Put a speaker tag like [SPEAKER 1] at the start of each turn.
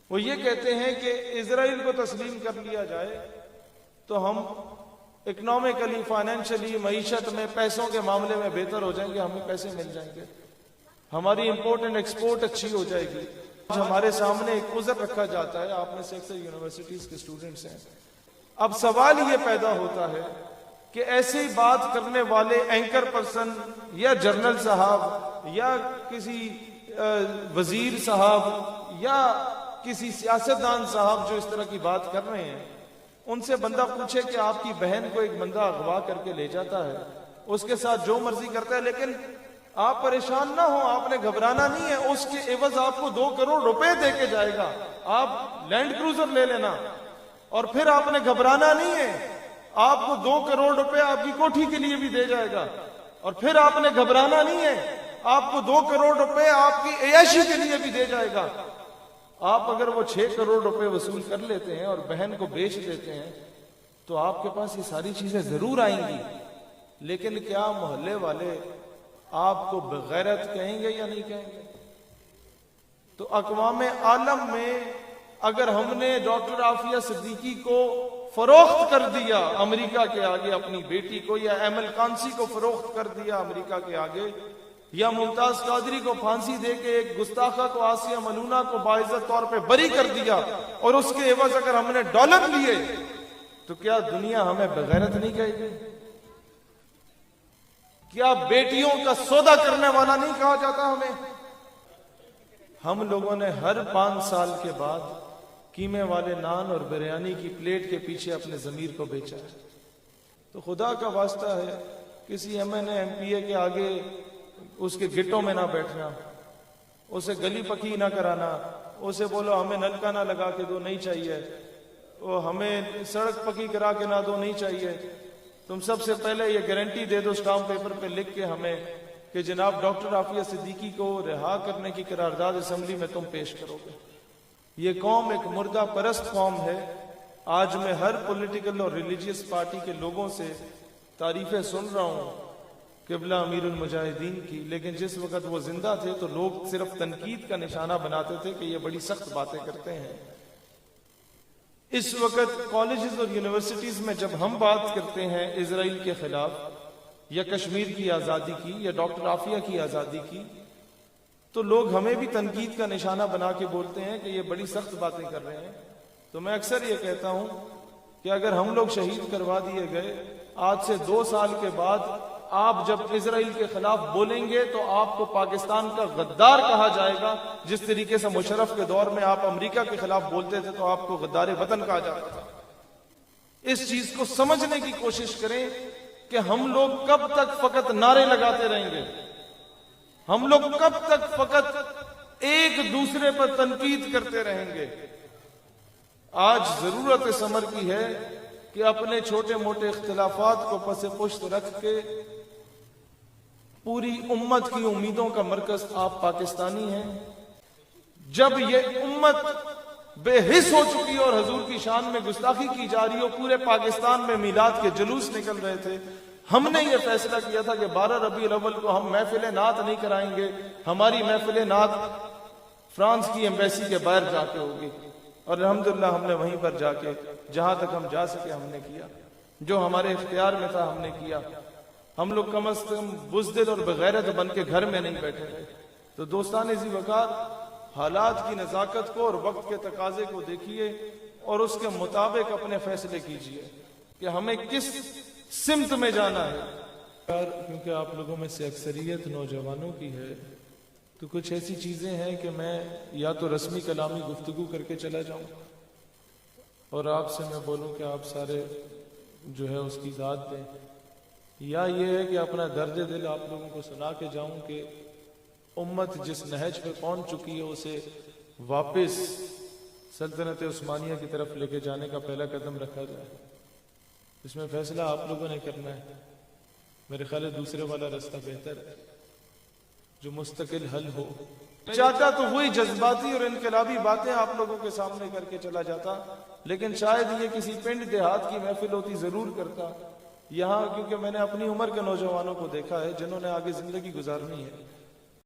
[SPEAKER 1] وہ یہ کہتے ہیں کہ اسرائیل کو تسلیم کر لیا جائے تو ہم اکنامکلی، فائنینشلی، معیشت میں، پیسوں کے معاملے میں بہتر ہو جائیں گے، ہمیں پیسے مل جائیں گے، ہماری امپورٹ اینڈ ایکسپورٹ اچھی ہو جائے گی۔ ہمارے سامنے ایک عذر رکھا جاتا ہے، آپ میں سے اکثر یونیورسٹیز کے اسٹوڈنٹس ہیں، اب سوال یہ پیدا ہوتا ہے کہ ایسی بات کرنے والے اینکر پرسن یا جنرل صاحب یا کسی وزیر صاحب یا کسی سیاستدان صاحب جو اس طرح کی بات کر رہے ہیں، ان سے بندہ پوچھے کہ آپ کی بہن کو ایک بندہ اغوا کر کے لے جاتا ہے، اس کے ساتھ جو مرضی کرتا ہے، لیکن آپ پریشان نہ ہو، آپ نے گھبرانا نہیں ہے، اس کے عوض آپ کو 2 کروڑ روپے دے کے جائے گا، آپ لینڈ کروزر لے لینا، اور پھر آپ نے گھبرانا نہیں ہے، آپ کو 2 کروڑ روپے آپ کی کوٹھی کے لیے بھی دے جائے گا، اور پھر آپ نے گھبرانا نہیں ہے، آپ کو 2 کروڑ روپے آپ کی عیاشی کے لیے بھی دے جائے گا۔ آپ اگر وہ 6 کروڑ روپے وصول کر لیتے ہیں اور بہن کو بیچ دیتے ہیں تو آپ کے پاس یہ ساری چیزیں ضرور آئیں گی، لیکن کیا محلے والے آپ کو بغیرت کہیں گے یا نہیں کہیں گے؟ تو اقوام عالم میں اگر ہم نے ڈاکٹر عافیہ صدیقی کو فروخت کر دیا امریکہ کے آگے، اپنی بیٹی کو، یا ایمل کانسی کو فروخت کر دیا امریکہ کے آگے، یا ممتاز قادری کو پھانسی دے کے ایک گستاخہ کو، آسیہ ملونہ کو باعزت طور پہ بری کر دیا، اور اس کے عوض اگر ہم نے ڈالر لیے تو کیا دنیا ہمیں بغیرت نہیں کہے گی؟ کیا بیٹیوں کا سودا کرنے والا نہیں کہا جاتا ہمیں؟ ہم لوگوں نے ہر 5 سال کے بعد قیمے والے نان اور بریانی کی پلیٹ کے پیچھے اپنے ضمیر کو بیچا ہے۔ تو خدا کا واسطہ ہے، کسی M N A M P A کے آگے اس کے گٹوں میں نہ بیٹھنا، اسے گلی پکی نہ کرانا، اسے بولو ہمیں نلکا نہ لگا کے دو، نہیں چاہیے، وہ ہمیں سڑک پکی کرا کے نہ دو، نہیں چاہیے، تم سب سے پہلے یہ گارنٹی دے دو اسٹامپ پیپر پہ لکھ کے ہمیں کہ جناب ڈاکٹر عافیہ صدیقی کو رہا کرنے کی قرارداد اسمبلی میں تم پیش کرو گے۔ یہ قوم ایک مردہ پرست قوم ہے۔ آج میں ہر پولیٹیکل اور ریلیجیس پارٹی کے لوگوں سے تعریفیں سن رہا ہوں قبلہ امیر المجاہدین کی، لیکن جس وقت وہ زندہ تھے تو لوگ صرف تنقید کا نشانہ بناتے تھے کہ یہ بڑی سخت باتیں کرتے ہیں۔ اس وقت کالجز اور یونیورسٹیز میں جب ہم بات کرتے ہیں اسرائیل کے خلاف یا کشمیر کی آزادی کی یا ڈاکٹر عافیہ کی آزادی کی، تو لوگ ہمیں بھی تنقید کا نشانہ بنا کے بولتے ہیں کہ یہ بڑی سخت باتیں کر رہے ہیں۔ تو میں اکثر یہ کہتا ہوں کہ اگر ہم لوگ شہید کروا دیے گئے، آج سے 2 سال کے بعد آپ جب اسرائیل کے خلاف بولیں گے تو آپ کو پاکستان کا غدار کہا جائے گا، جس طریقے سے مشرف کے دور میں آپ امریکہ کے خلاف بولتے تھے تو آپ کو غدار وطن کہا جاتا تھا۔ اس چیز کو سمجھنے کی کوشش کریں کہ ہم لوگ کب تک فقط نعرے لگاتے رہیں گے، ہم لوگ کب تک فقط ایک دوسرے پر تنقید کرتے رہیں گے۔ آج ضرورت اس امر کی ہے کہ اپنے چھوٹے موٹے اختلافات کو پس پشت رکھ کے پوری امت کی امیدوں کا مرکز آپ پاکستانی ہیں۔ جب یہ امت بے حس ہو چکی اور حضور کی شان میں گستاخی کی جا رہی ہو، پورے پاکستان میں میلاد کے جلوس نکل رہے تھے، ہم نے یہ فیصلہ کیا تھا کہ 12 ربیع الاول کو ہم محفل نعت نہیں کرائیں گے، ہماری محفل نعت فرانس کی ایمبیسی کے باہر جا کے ہوگی، اور الحمدللہ ہم نے وہیں پر جا کے جہاں تک ہم جا سکے ہم نے کیا، جو ہمارے اختیار میں تھا ہم نے کیا۔ ہم لوگ کم از کم بزدل اور بغیرت بن کے گھر میں نہیں بیٹھے رہے۔ تو دوستان ذی وقار، حالات کی نزاکت کو اور وقت کے تقاضے کو دیکھیے اور اس کے مطابق اپنے فیصلے کیجیے کہ ہمیں کس سمت میں جانا ہے۔ کیونکہ آپ لوگوں میں سے اکثریت نوجوانوں کی ہے تو کچھ ایسی چیزیں ہیں کہ میں یا تو رسمی کلامی گفتگو کر کے چلا جاؤں اور آپ سے میں بولوں کہ آپ سارے جو ہے اس کی ذات دیں، یا یہ ہے کہ اپنا درد دل آپ لوگوں کو سنا کے جاؤں کہ امت جس نہج پہ پہنچ چکی ہے اسے واپس سلطنت عثمانیہ کی طرف لے کے جانے کا پہلا قدم رکھا جائے۔ اس میں فیصلہ آپ لوگوں نے کرنا ہے۔ میرے خیال ہے دوسرے والا راستہ بہتر ہے جو مستقل حل ہو۔ چاہتا تو وہی جذباتی اور انقلابی باتیں آپ لوگوں کے سامنے کر کے چلا جاتا، لیکن شاید یہ کسی پنڈ دیہات کی محفل ہوتی ضرور کرتا یہاں، کیونکہ میں نے اپنی عمر کے نوجوانوں کو دیکھا ہے جنہوں نے آگے زندگی گزارنی ہے۔